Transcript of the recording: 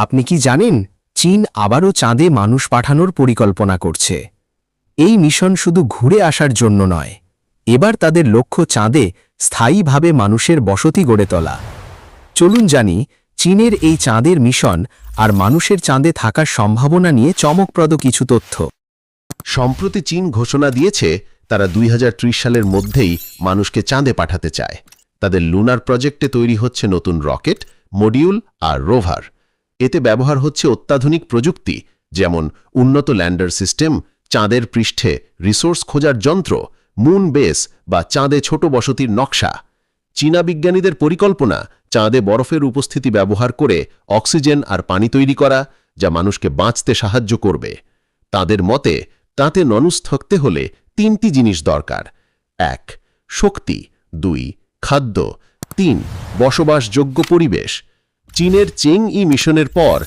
আপনি কি জানেন চীন আবারও চাঁদে মানুষ পাঠানোর পরিকল্পনা করছে? এই মিশন শুধু ঘুরে আসার জন্য নয়, এবার তাদের লক্ষ্য চাঁদে স্থায়ীভাবে মানুষের বসতি গড়ে তোলা। চলুন জানি চীনের এই চাঁদের মিশন আর মানুষের চাঁদে থাকার সম্ভাবনা নিয়ে চমকপ্রদ কিছু তথ্য। সম্প্রতি চীন ঘোষণা দিয়েছে তারা 2030 সালের মধ্যেই মানুষকে চাঁদে পাঠাতে চায়। তাদের লুনার প্রজেক্টে তৈরি হচ্ছে নতুন রকেট, মডিউল আর রোভার। এতে ব্যবহার হচ্ছে অত্যাধুনিক প্রযুক্তি, যেমন উন্নত ল্যান্ডার সিস্টেম, চাঁদের পৃষ্ঠে রিসোর্স খোঁজার যন্ত্র, মুন বেস বা চাঁদে ছোট বসতির নকশা। চীনা বিজ্ঞানীদের পরিকল্পনা চাঁদে বরফের উপস্থিতি ব্যবহার করে অক্সিজেন আর পানি তৈরি করা, যা মানুষকে বাঁচতে সাহায্য করবে। তাদের মতে তাতে মানুষ থাকতে হলে 3টি জিনিস দরকার: 1. শক্তি, 2. খাদ্য, 3. বসবাসযোগ্য পরিবেশ। চীনের চেং ই মিশনের পর